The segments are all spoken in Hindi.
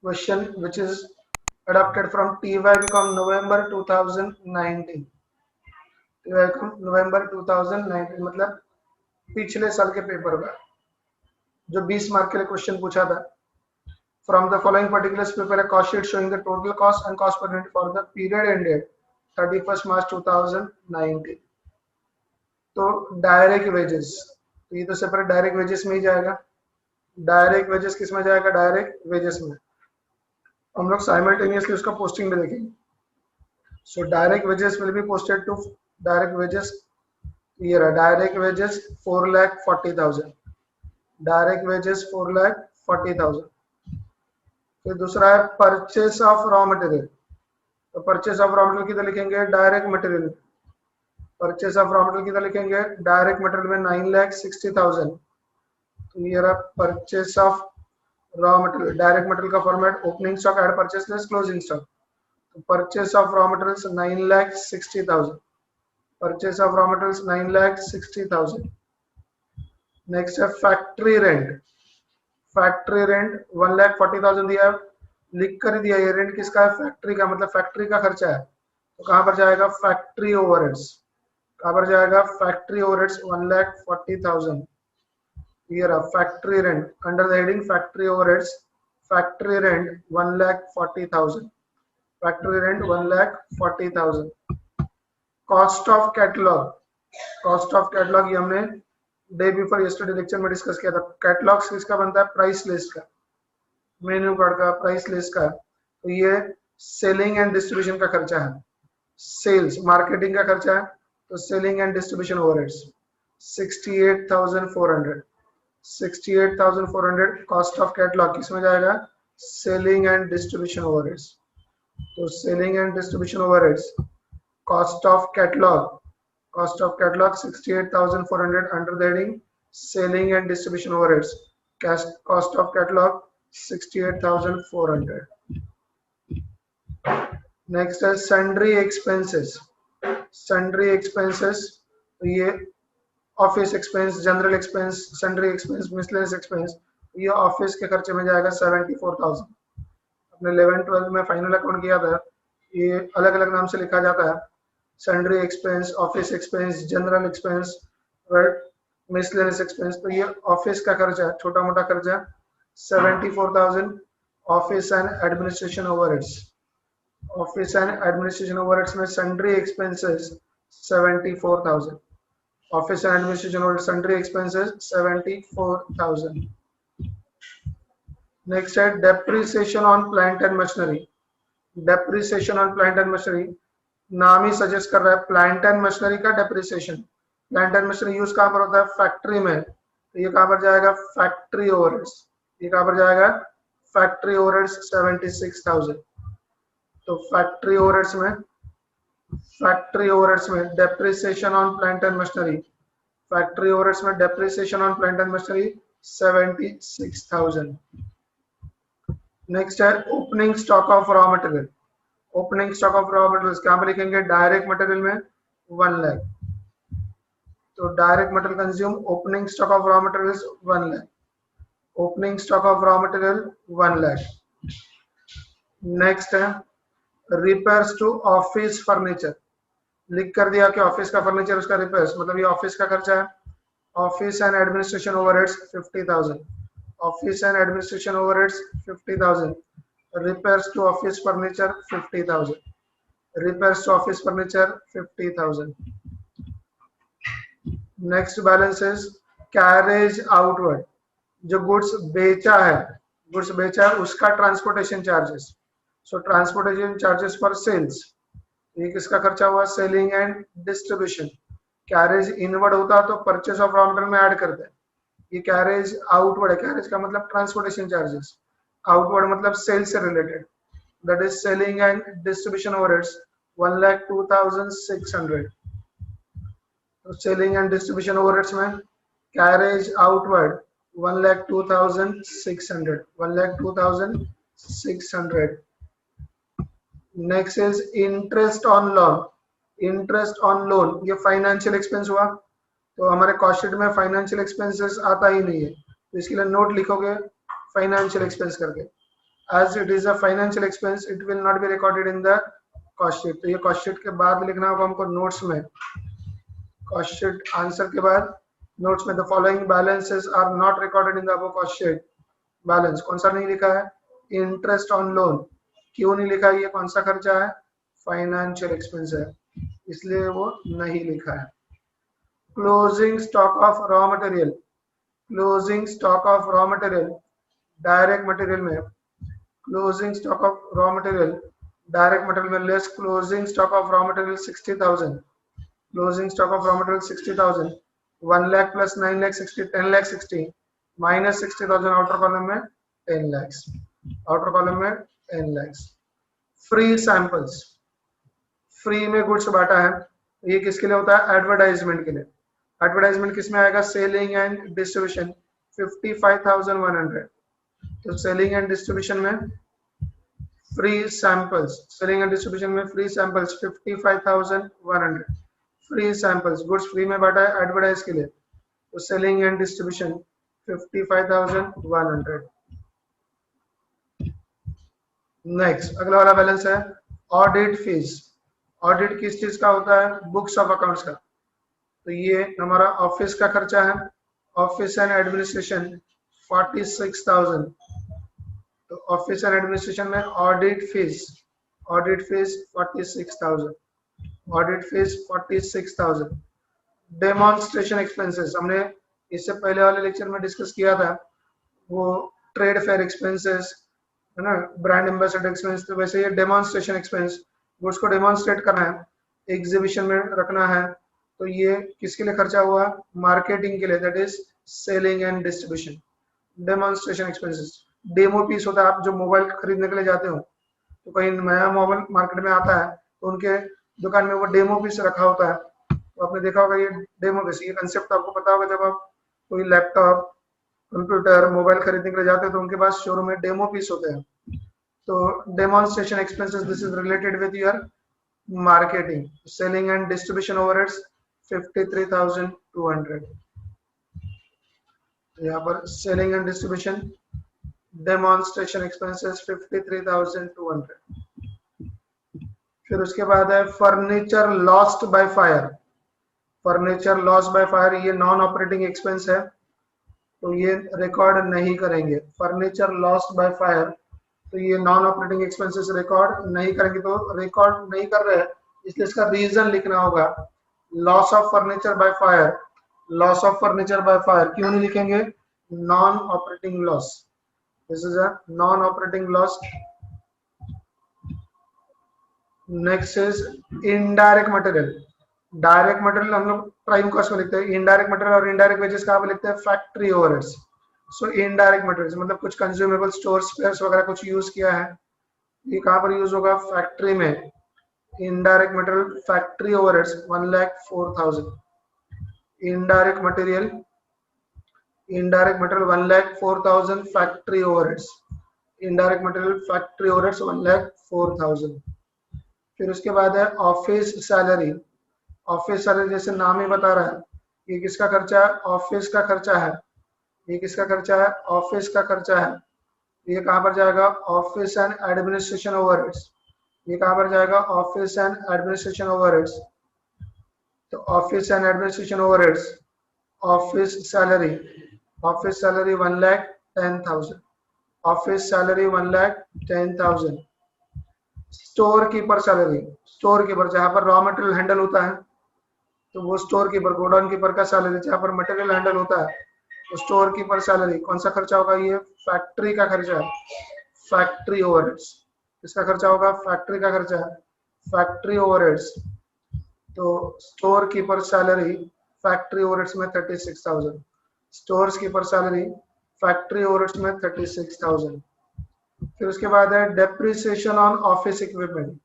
Question which is adopted from TYcom November 2019। TYcom November 2019 मतलब पिछले साल के पेपर का जो 20 मार्क के लिए क्वेश्चन पूछा था। From the following particulars, prepare a cost sheet showing the total cost and cost per unit for the period ended 31st March 2019। तो डायरेक्ट वेजेस, तो ये तो सेपरेट डायरेक्ट वेजेस में ही जाएगा। डायरेक्ट वेजेस किस में जाएगा? डायरेक्ट वेजेस में। हम लोग साइमल्टेनियसली उसका पोस्टिंग में देखेंगे। So direct wages will be posted to direct wages. ये रहा डायरेक्ट वेजेस 4,40,000, डायरेक्ट वेजेस 4,40,000। फिर दूसरा है परचेस ऑफ रॉ मटेरियल। तो परचेस ऑफ रॉ मटेरियल किधर लिखेंगे? Direct material. Purchase of raw material किधर लिखेंगे? डायरेक्ट मटेरियल में 9,60,000। तो ये रहा purchase of raw material. Direct material का format opening stock add purchase less closing stock. तो purchase of raw materials 9,60,000। Purchase of raw materials 9,60,000। Next है फैक्ट्री रेंट। फैक्ट्री रेंट 1,40,000 दिया है, लिख कर ही दिया। ये रेंट किसका है? फैक्ट्री का, मतलब फैक्ट्री का खर्चा है। तो कहां पर जाएगा? Factory overheads. कहां पर जाएगा? Factory overheads 1,40,000। ये रहा factory rent under the heading factory overheads. Factory rent 1,40,000। Factory rent 1,40,000। Cost of catalogue. Cost of catalogue ये हमने डे बिफोर यस्टरडे लेक्चर में डिस्कस किया था। कैटलॉग किसका बनता है? प्राइस लिस्ट का, मेन्यू कार्ड का, प्राइस लिस्ट का। तो ये सेलिंग एंड डिस्ट्रीब्यूशन का खर्चा है। सेल्स मार्केटिंग का खर्चा है, तो selling and distribution overheads 68,400। 68,400 cost of catalogue किसमें जाएगा? Selling and distribution overheads. तो selling and distribution overheads cost of catalog, cost of catalog 68,400 under the heading selling and distribution overheads. Cost of catalog 68,400. next है sundry expenses। sundry expenses तो ये office expense, general expense, sundry expense, miscellaneous expense, ये ऑफिस के खर्चे में जाएगा 74,000। अपने 11-12 में फाइनल अकाउंट किया था, ये अलग अलग नाम से लिखा जाता है। Sundry expense, office expense, general expense, miscellaneous expense. तो ये ऑफिस का खर्चा, छोटा मोटा खर्चा 74,000। Office and administration overheads, office and administration overheads में sundry expenses 74,000। Office and administration overhead sundry expenses 74,000। Next है depreciation on plant and machinery. Depreciation on plant and machinery, नाम ही सजेस्ट कर रहा है प्लांट एंड मशीनरी का depreciation. Plant and machinery use कहां पर होता है? फैक्ट्री में। तो ये कहां पर जाएगा? Factory overheads. ये कहां पर जाएगा? Factory overheads 76,000। तो फैक्ट्री ओवरहेड्स में depreciation on plant and machinery, factory overheads में depreciation on plant and machinery 76,000। Next है opening stock of raw material. Opening stock of raw materials कहां पर लिखेंगे? डायरेक्ट मटेरियल में 1 लाख। तो direct material consume, opening stock of raw materials 1 lakh. Opening stock of raw material 1 lakh. Next है रिपेयर्स टू ऑफिस फर्नीचर। लिख कर दिया कि ऑफिस का फर्नीचर, उसका रिपेयर्स, मतलब ये ऑफिस का खर्चा है। Office and administration overheads 50,000। Office and administration overheads 50,000। repairs to office furniture 50,000। repairs to office furniture 50,000। next balance is carriage outward। जो गुड्स बेचा है उसका transportation charges. So transportation charges for sales, ये किसका खर्चा हुआ? Selling and distribution. Carriage inward होता तो परचेस ऑफ रॉ मटेरियल में ऐड करते हैं, ये कैरेज आउटवर्ड है। कैरेज का मतलब ट्रांसपोर्टेशन चार्जेस, आउटवर्ड मतलब सेल्स से related. That is selling and distribution overheads 1,02,600। तो सेलिंग एंड डिस्ट्रीब्यूशन ओवरहेड्स में carriage outward 1,02,600। 1,02,600। Next is interest on loan. Interest on loan ये फाइनेंशियल एक्सपेंस हुआ, तो हमारे कॉस्ट शीट में फाइनेंशियल एक्सपेंसेस आता ही नहीं है, तो इसके लिए नोट लिखोगे फाइनेंशियल एक्सपेंस करके। as it is a financial expense it will not be recorded in the cost sheet। तो ये cost sheet के बाद लिखना होगा हमको notes में, cost sheet आंसर के बाद notes में the following balances are not recorded in the above cost sheet। Balance कौन सा नहीं लिखा है? Interest on loan. क्यों नहीं लिखा है? ये कौन सा खर्चा है? फाइनेंशियल एक्सपेंस है, इसलिए वो नहीं लिखा है। Closing stock of raw material, closing stock of raw material direct material में, closing stock of raw material direct material में less closing stock of raw material 60,000, closing stock of raw material 60,000, 1 lakh plus 9 lakh 60, 10 lakh 60 minus 60,000 outer column में 10 लाख, आउटर कॉलम में 10 लाख। फ्री सैंपल्स, फ्री में गुड्स बांटा है, ये किसके लिए होता है? एडवर्टाइजमेंट के लिए। एडवर्टाइजमेंट किस में आएगा? Selling and distribution 55,100। तो सेलिंग एंड डिस्ट्रीब्यूशन में free samples, selling and distribution में free samples 55,100। Free samples goods free में बांटा है एडवर्टाइज के लिए, तो सेलिंग एंड डिस्ट्रीब्यूशन 55,100। नेक्स्ट अगला वाला बैलेंस है ऑडिट फीस। ऑडिट किस चीज का होता है? बुक्स ऑफ अकाउंट्स का। तो ये हमारा ऑफिस का खर्चा है, ऑफिस एंड एडमिनिस्ट्रेशन 46,000। तो ऑफिस एंड एडमिनिस्ट्रेशन में audit fees 46,000, audit fees 46,000। Demonstration expenses हमने इससे पहले वाले लेक्चर में डिस्कस किया था, वो ट्रेड फेयर एक्सपेंसेस है ना, ब्रांड एम्बेसडर एक्सपेंस। तो वैसे ये डेमोन्स्ट्रेशन एक्सपेंस, गुड्स को डेमोन्स्ट्रेट करना है, एग्जीबिशन में रखना है, तो ये किसके लिए खर्चा हुआ? मार्केटिंग के लिए, that is selling and distribution. Demonstration expenses, demo piece होता है, आप जो मोबाइल खरीदने के लिए जाते हो तो कहीं नया मोबाइल मार्केट में आता है तो उनके दुकान में वो डेमो पीस रखा होता है, तो आपने देखा होगा ये डेमो पीस। ये कंसेप्ट आपको पता होगा, जब आप कोई लैपटॉप कंप्यूटर मोबाइल खरीदने के लिए जाते हैं तो उनके पास शोरूम में डेमो पीस होते हैं। तो demonstration expenses this is related with your marketing. Selling and distribution overheads 53,200। यहाँ पर selling and distribution demonstration expenses 53,200। फिर उसके बाद है furniture lost by fire. Furniture loss by fire ये नॉन ऑपरेटिंग एक्सपेंस है, तो ये रिकॉर्ड नहीं करेंगे। फर्नीचर लॉस्ट बाय फायर, तो ये नॉन ऑपरेटिंग एक्सपेंसेस रिकॉर्ड नहीं करेंगे। तो रिकॉर्ड नहीं कर रहे हैं इसलिए इसका रीजन लिखना होगा, loss of furniture by fire. Loss of furniture by fire क्यों नहीं लिखेंगे? Non operating loss, this is a non operating loss. Next is indirect material. Direct material हम लोग प्राइम कॉस्ट में लिखते हैं, इनडायरेक्ट मटेरियल और इनडायरेक्ट वेजेस कहाँ पे लिखते हैं? Factory overheads. सो इनडायरेक्ट मटेरियल मतलब कुछ कंज्यूमेबल स्टोर स्पेयर्स वगैरह कुछ यूज किया है, ये कहाँ पर यूज होगा? फैक्ट्री में। Indirect material factory overheads 1,04,000। Indirect material 1,04,000 factory overheads. Indirect material factory overheads 1,04,000। फिर उसके बाद है ऑफिस सैलरी। ऑफिस सैलरी जैसे नाम ही बता रहा है, ये किसका खर्चा है? ऑफिस का खर्चा है। ये किसका खर्चा है? ऑफिस का खर्चा है। ये कहाँ पर जाएगा? Office and administration overheads. ये कहाँ पर जाएगा? Office and administration overheads. तो office and administration overheads, office salary 1,10,000। Office salary 1,10,000। Store keeper salary, store keeper जहाँ पर रॉ मटेरियल हैंडल होता है तो वो स्टोर कीपर, गोडाउन कीपर का सैलरी जहाँ पर मटेरियल हैंडल होता है तो स्टोर कीपर सैलरी। कौन सा खर्चा होगा? ये फैक्ट्री का खर्चा है, फैक्ट्री ओवरहेड्स। किसका खर्चा होगा? फैक्ट्री का खर्चा है, फैक्ट्री ओवरहेड्स। तो store keeper salary factory overheads में 36,000। Store keeper salary factory overheads में 36,000। फिर उसके बाद है डेप्रिसिएशन ऑन ऑफिस इक्विपमेंट।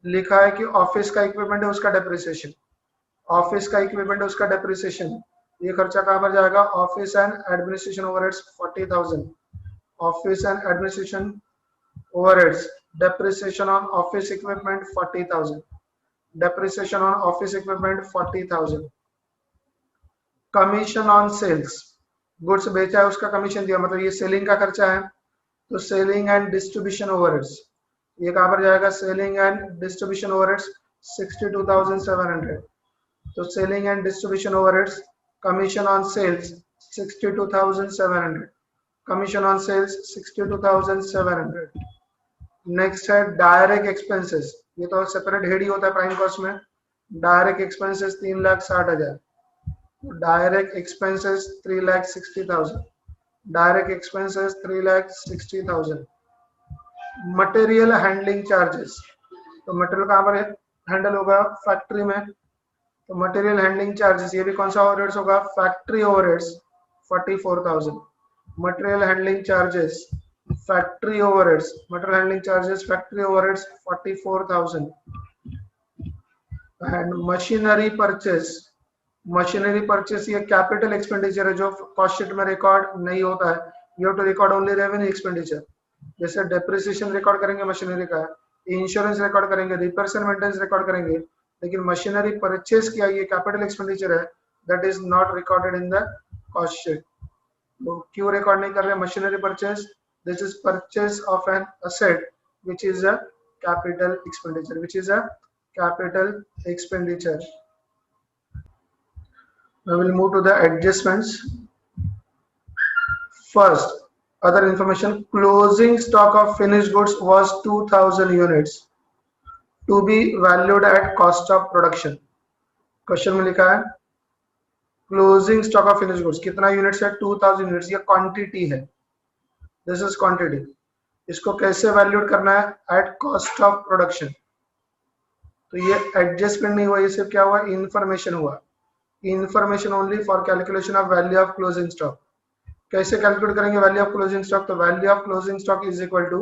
लिखा है कि ऑफिस का इक्विपमेंट है उसका डेप्रिसिएशन, ऑफिस का इक्विपमेंट है उसका डेप्रिसिएशन। ये खर्चा कहाँ पर जाएगा? Office and administration overheads 40,000। Office and administration overheads depreciation on office equipment 40,000। Depreciation on office equipment 40,000। Commission on sales, goods बेचा है उसका कमीशन दिया, मतलब ये सेलिंग का खर्चा है। तो सेलिंग एंड डिस्ट्रीब्यूशन ओवरहेड्स ये कहाँ पर जाएगा, सेलिंग एंड डिस्ट्रीब्यूशन ओवरहेड्स 62,700। तो selling and distribution overheads, commission on sales 62,700, commission on sales 62,700। Next है डायरेक्ट एक्सपेंसेस, ये तो सेपरेट हेड ही होता है प्राइम कॉस्ट में। Direct expenses 3,60,000, direct expenses 3,60,000, direct expenses 3,60,000। Material handling charges, तो मटेरियल कहाँ पर हैंडल होगा, फैक्ट्री में, तो मटेरियल हैंडलिंग चार्जेस ये भी कौन सा ओवरहेड्स होगा, factory overheads 44,000। Material handling charges factory overheads, material handling charges factory overheads 44,000। And machinery purchase, machinery purchase ये कैपिटल एक्सपेंडिचर है जो कॉस्ट शीट में रिकॉर्ड नहीं होता है, you have to record only revenue expenditure. जैसे डेप्रिसिएशन रिकॉर्ड करेंगे मशीनरी का, इंश्योरेंस रिकॉर्ड करेंगे, रिपेयर्स एंड मेंटेनेंस रिकॉर्ड करेंगे, लेकिन मशीनरी परचेस किया ये कैपिटल एक्सपेंडिचर है, that is not recorded in the cost sheet. तो क्यों रिकॉर्ड नहीं कर रहे machinery purchase, this is purchase of an asset which is a capital expenditure, which is a capital expenditure. Now we'll move to the adjustments. First, other information, closing stock of finished goods was 2,000 units to be valued at cost of production. Question में लिखा है closing stock of finish goods कितना यूनिट्स है, 2,000 यूनिट्स, ये क्वांटिटी है, दिस इज क्वांटिटी। इसको कैसे वैल्यूड करना है, एट कॉस्ट ऑफ प्रोडक्शन। तो ये एडजस्टमेंट नहीं हुआ, ये सिर्फ क्या हुआ, इंफॉर्मेशन हुआ, information only for calculation of value of closing stock. कैसे कैलकुलेट करेंगे वैल्यू ऑफ क्लोजिंग स्टॉक, तो value of closing stock is equal to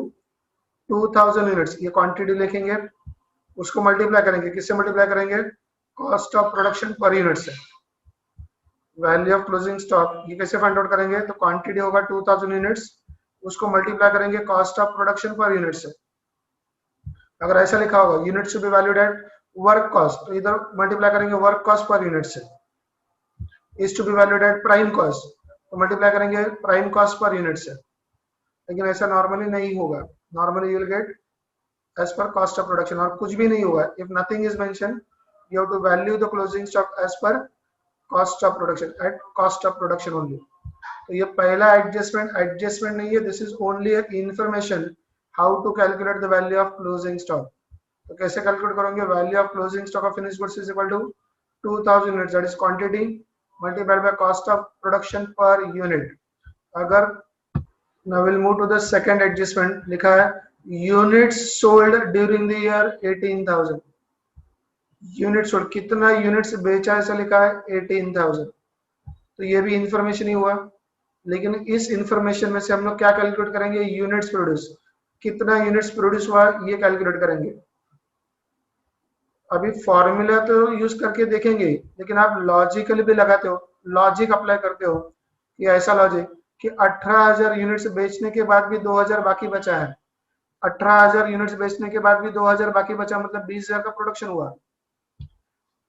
2,000 units, ये क्वांटिटी लिखेंगे, उसको मल्टीप्लाई करेंगे, किससे मल्टीप्लाई करेंगे, cost of production per unit से। वैल्यू ऑफ क्लोजिंग स्टॉक ये कैसे फाइंड आउट करेंगे, तो क्वांटिटी होगा 2,000 यूनिट्स, उसको मल्टीप्लाई करेंगे cost of production per unit से। अगर ऐसा लिखा होगा unit to be valued at work cost, तो इधर मल्टीप्लाई करेंगे वर्क कॉस्ट पर यूनिट से। Is to be valued at prime cost, तो मल्टीप्लाई करेंगे प्राइम कॉस्ट पर यूनिट से। लेकिन ऐसा नॉर्मली नहीं होगा, normally you will get as per cost of production, और कुछ भी नहीं होगा, if nothing is mention you have to value the closing stock as per cost of production, at cost of production only. तो ये पहला एडजस्टमेंट नहीं है, this is only information how to calculate the value of closing stock. तो कैसे कैलकुलेट करोगे, value of closing stock of finished goods is equal to 2,000 units, that is quantity multiplied by cost of production per unit। अगर now we'll move to the second adjustment, लिखा है units sold during the year 18,000, unit sold कितना यूनिट्स बेचा ऐसा लिखा है 18,000। तो ये भी इंफॉर्मेशन ही हुआ, लेकिन इस इंफॉर्मेशन में से हम लोग क्या कैलकुलेट करेंगे, यूनिट्स प्रोड्यूस, कितना यूनिट्स प्रोड्यूस हुआ ये कैलकुलेट करेंगे। अभी फॉर्मूला तो यूज करके देखेंगे, लेकिन आप लॉजिकली भी लगाते हो, लॉजिक अप्लाई करते हो कि ऐसा लॉजिक कि 18,000 यूनिट्स बेचने के बाद भी 2,000 बाकी बचा है, 18,000 यूनिट्स बेचने के बाद भी 2,000 बाकी बचा, मतलब 20,000 का प्रोडक्शन हुआ।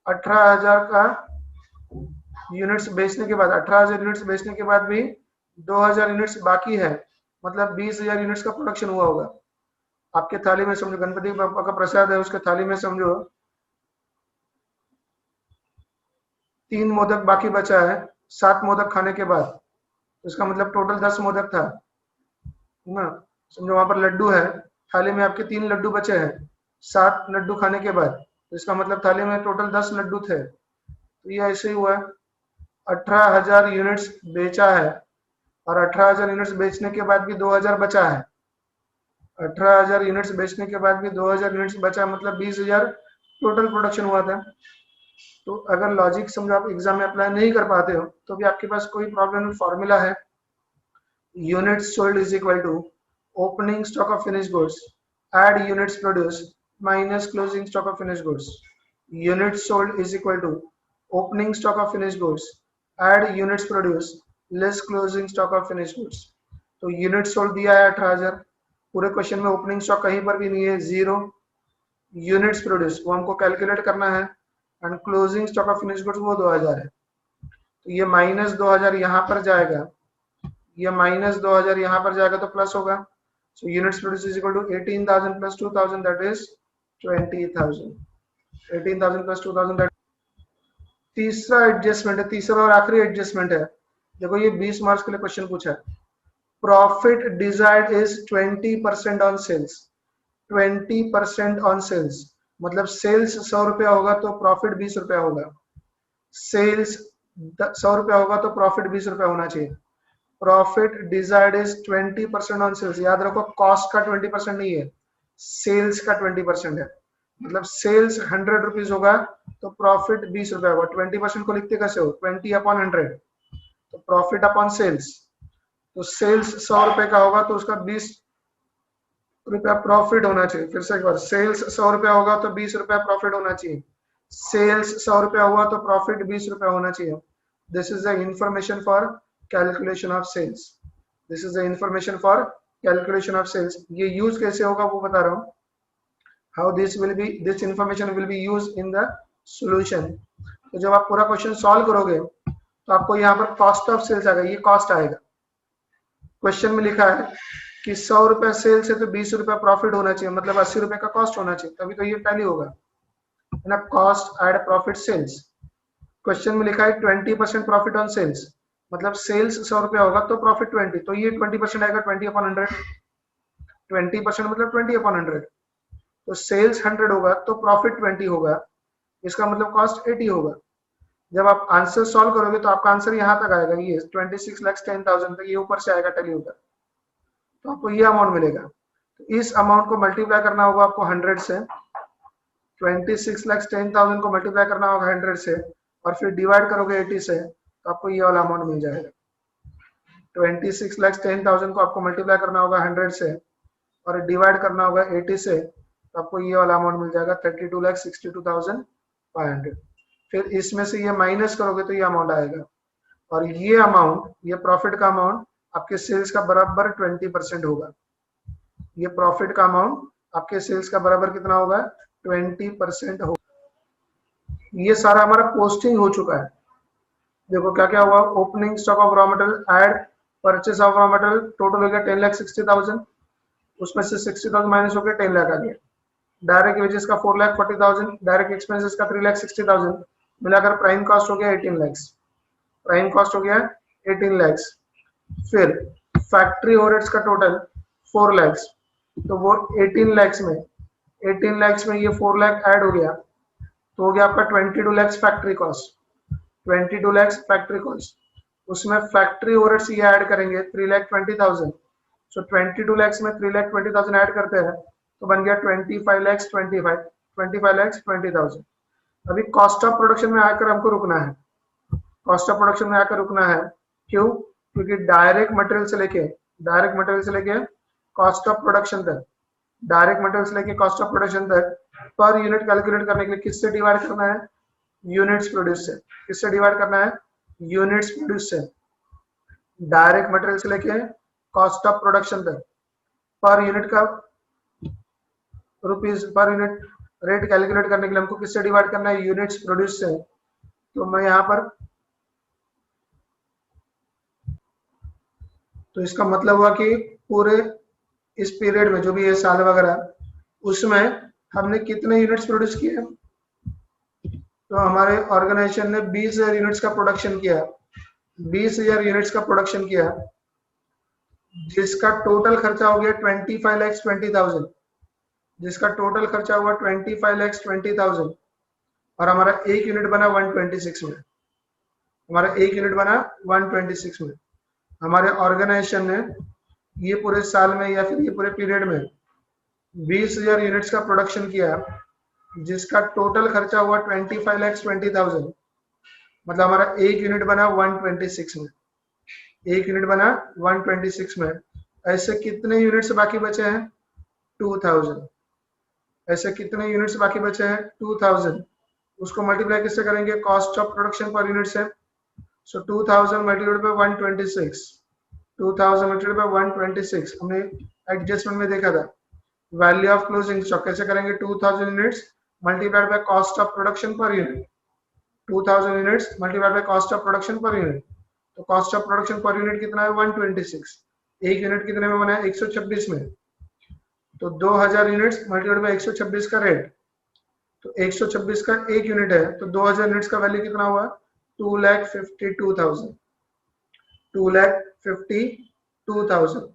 18,000 का यूनिट्स बेचने के बाद, 18,000 यूनिट्स बेचने के बाद भी 2,000 यूनिट्स बाकी है, मतलब 20,000 यूनिट्स का प्रोडक्शन हुआ होगा। आपके थाली में समझो, गणपति बापा का प्रसाद है, उसके थाली में समझो 3 मोदक बाकी बचा है 7 मोदक खाने के बाद, तो इसका मतलब टोटल 10 मोदक था ना। समझो वहां पर लड्डू है, थाली में आपके 3 लड्डू बचे हैं 7 लड्डू खाने के बाद, तो इसका मतलब थाली में टोटल 10 लड्डू थे। तो ये ऐसे ही हुआ है, 18,000 यूनिट्स बेचा है और 18,000 यूनिट्स बेचने के बाद भी 2,000 बचा है, 18,000 यूनिट्स बेचने के बाद भी 2,000 यूनिट्स बचा, मतलब 20,000 टोटल प्रोडक्शन हुआ था। तो अगर लॉजिक समझो आप एग्जाम में अप्लाई नहीं कर पाते हो तो भी आपके पास कोई प्रॉब्लम, फॉर्मूला है units sold is equal to opening stock of finished goods add units produce minus closing stock of finished goods. Units sold is equal to opening stock of finished goods add units produce less closing stock of finished goods. तो यूनिट्स सोल्ड दिया है 18,000, पूरे क्वेश्चन में ओपनिंग स्टॉक कहीं पर भी नहीं है, 0। यूनिट्स प्रोड्यूस वो हमको कैलकुलेट करना है, and closing stock of finished goods वो 2,000 है। तो ये माइनस 2,000 यहाँ पर जाएगा, ये माइनस 2,000 यहाँ पर जाएगा तो प्लस होगा, So units produced is equal to 18,000 plus 2,000, that is 20,000. 18,000 plus 2,000, that तीसरा एडजस्टमेंट है, तीसरा और आखिरी एडजस्टमेंट है। देखो ये 20 मार्क्स के लिए क्वेश्चन पूछा है। Profit desired is 20% on sales. 20% on sales मतलब सेल्स 100 रुपया होगा तो प्रॉफिट 20 रुपया होगा। सेल्स 100 रुपया होगा तो प्रॉफिट 20 रुपया होना चाहिए। Profit desired is 20% on sales. याद रखो कॉस्ट का 20% नहीं है, सेल्स का 20% है। मतलब सेल्स 100 रुपीज होगा तो प्रॉफिट 20 रुपया होगा। 20% को लिखते कैसे हो, 20 अपॉन 100, तो प्रॉफिट अपॉन सेल्स। तो सेल्स 100 रुपए का होगा तो उसका 20 रुपया प्रॉफिट होना चाहिए। फिर से एक बार, सेल्स 100 रुपया होगा तो 20 रुपया प्रॉफिट होना चाहिए। सेल्स 100 रुपया हुआ तो प्रॉफिट 20 रुपया होना चाहिए। This is the information for calculation of sales. This is the information for calculation of sales. ये यूज कैसे होगा वो बता रहा हूँ। How this information will be use in the solution. तो जब आप पूरा क्वेश्चन सॉल्व करोगे तो आपको यहाँ पर कॉस्ट ऑफ सेल्स आएगा, ये कॉस्ट आएगा। क्वेश्चन में लिखा है कि 100 रुपया सेल्स है तो 20 रुपया प्रॉफिट होना चाहिए, मतलब 80 रुपए का कॉस्ट होना चाहिए, तभी तो ये टैली होगा, है ना। Cost add profit sales. Question में लिखा है 20% प्रॉफिट ऑन सेल्स, मतलब सेल्स 100 रुपया होगा तो प्रॉफिट 20, तो ये 20% आएगा 20 अपॉन 100। 20% मतलब 20 अपॉन 100, तो सेल्स 100 होगा तो प्रॉफिट 20 होगा, इसका मतलब कॉस्ट 80 होगा। जब आप आंसर सॉल्व करोगे तो आपका आंसर यहाँ तक आएगा, ये 26,10,000 तक, ये ऊपर से आएगा टैली होकर, तो आपको ये अमाउंट मिलेगा। तो इस अमाउंट को मल्टीप्लाई करना होगा आपको 100 से। 26,10,000 को मल्टीप्लाई करना होगा 100 से और फिर डिवाइड करोगे 80 से, तो आपको ये वाला अमाउंट मिल जाएगा। 26,10,000 को आपको मल्टीप्लाई करना होगा 100 से और डिवाइड करना होगा 80 से, तो आपको ये वाला अमाउंट मिल जाएगा 32,62,500। फिर इसमें से ये माइनस करोगे तो ये अमाउंट आएगा, और ये अमाउंट, ये प्रॉफिट का अमाउंट आपके सेल्स का बराबर 20% होगा। ये प्रॉफिट का अमाउंट आपके सेल्स का बराबर कितना होगा, 20% होगा। ये सारा हमारा पोस्टिंग हो चुका है। देखो क्या क्या हुआ, opening stock of raw material, add purchase of raw material, total हो गया 10,60,000, उसमें से 60,000 माइनस हो गया 10 लाख आ गया। डायरेक्ट वेजेस का 4,40,000, डायरेक्ट एक्सपेंसेस का 3,60,000, मिलाकर प्राइम कॉस्ट हो गया 18 लाख। प्राइम कॉस्ट हो गया 18 लाख। फिर फैक्ट्री ओवरहेड्स का टोटल 4 लाख, तो वो 18 लाख में ये 4 लाख ऐड हो गया, तो हो गया आपका 22 lakh factory cost. 22 lakh factory cost, उसमें फैक्ट्री ओवरहेड्स ये ऐड करेंगे 3,20,000। सो 22 लाख में 3,20,000 ऐड करते हैं तो बन गया 25,20,000। अभी कॉस्ट ऑफ प्रोडक्शन में आकर हमको रुकना है। कॉस्ट ऑफ प्रोडक्शन में आकर रुकना है, क्यों? क्योंकि डायरेक्ट मटेरियल से लेके कॉस्ट ऑफ प्रोडक्शन तक, डायरेक्ट मटेरियल से लेके कॉस्ट ऑफ प्रोडक्शन तक पर यूनिट कैलकुलेट करने के लिए किससे डिवाइड करना है, यूनिट्स प्रोड्यूस से। किससे डिवाइड करना है, यूनिट्स प्रोड्यूस से। डायरेक्ट मटेरियल से लेके कॉस्ट ऑफ प्रोडक्शन तक पर यूनिट का rupees per unit rate calculate करने के लिए हमको किससे डिवाइड करना है, यूनिट्स प्रोड्यूस से। तो मैं यहाँ पर, तो इसका मतलब हुआ कि पूरे इस पीरियड में जो भी है साल वगैरह, उसमें हमने कितने यूनिट्स प्रोड्यूस किए, तो हमारे ऑर्गेनाइजेशन ने 20,000 यूनिट्स का प्रोडक्शन किया। 20,000 यूनिट्स का प्रोडक्शन किया, जिसका टोटल खर्चा हो गया 25,20,000, जिसका टोटल खर्चा हुआ 25,20,000, और हमारा एक यूनिट बना 126 में। हमारा एक यूनिट बना 126 में। हमारे ऑर्गेनाइजेशन ने ये पूरे साल में या फिर ये पूरे पीरियड में 20,000 यूनिट्स का प्रोडक्शन किया, जिसका टोटल खर्चा हुआ 25,20,000, मतलब हमारा एक यूनिट बना 126 में। एक यूनिट बना 126 में। ऐसे कितने यूनिट्स बाकी बचे हैं, 2,000। ऐसे कितने यूनिट्स बाकी बचे हैं, 2,000। उसको मल्टीप्लाई किससे करेंगे, cost of production per unit से। सो 2,000 मल्टीप्लाइड बाय 126, 2,000 मल्टीप्लाइड बाय 126 हमने एडजस्टमेंट में देखा था। वैल्यू ऑफ क्लोजिंग स्टॉक कैसे करेंगे, 2,000 units multiplied by cost of production per unit. 2,000 units multiplied by cost of production per unit. तो cost of production per unit कितना है, 126। एक यूनिट कितने में बना है, 126 में। तो 2000 यूनिट्स मल्टीप्लाइड बाय 126 का रेट, तो 126 का एक यूनिट है तो 2000 यूनिट्स का वैल्यू कितना हुआ? 2,52,000, 2,52,000।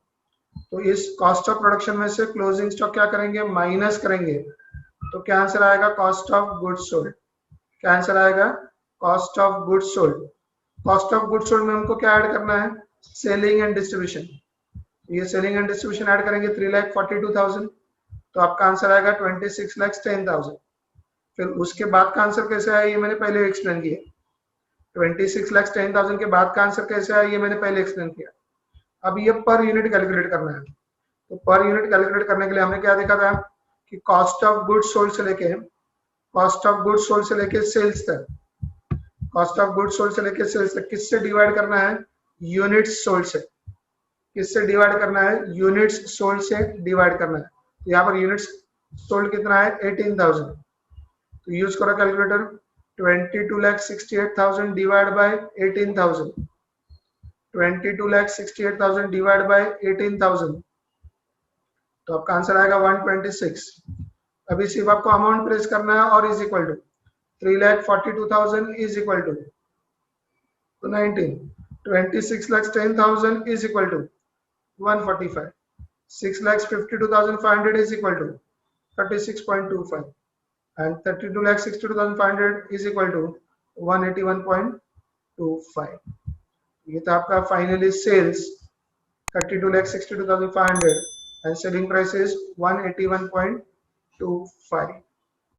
तो इस कॉस्ट ऑफ प्रोडक्शन में से क्लोजिंग स्टॉक क्या करेंगे? माइनस करेंगे। तो क्या आंसर आएगा? Cost of goods sold. क्या आंसर आएगा? Cost of goods sold. Cost of goods sold में हमको क्या ऐड करना है? Selling and distribution. ये सेलिंग एंड डिस्ट्रीब्यूशन ऐड करेंगे 3,42,000, तो आपका आंसर आएगा 26,10,000। फिर उसके बाद का आंसर कैसे आया ये मैंने पहले एक्सप्लेन किया। 26,10,000 के बाद का आंसर कैसे आया ये मैंने पहले एक्सप्लेन किया। अब ये पर यूनिट कैलकुलेट करना है। तो पर यूनिट कैलकुलेट करने के लिए हमने क्या देखा था कि कॉस्ट ऑफ गुड्स सोल्ड से लेके सेल्स तक, कॉस्ट ऑफ गुड्स सोल्ड से लेके सेल्स तक किससे डिवाइड करना है? यूनिट्स सोल्ड से। किससे डिवाइड करना है? यूनिट्स सोल्ड से डिवाइड करना है। तो यहाँ पर यूनिट्स सोल्ड कितना है? 18,000। तो यूज करो calculator. 22,68,000 divide by 18,000, 22,68,000 divide by 18,000, तो आपका आंसर आएगा 126। अभी सिर्फ आपको अमाउंट प्रेस करना है और is equal to 3,42,000 is equal to 19, 26,10,000 is equal to 145, 6,52,500 is equal to 36.25 and 32,62,500 is equal to 181.25। ये था आपका finally sales 32,62,500 and selling price is 181.25।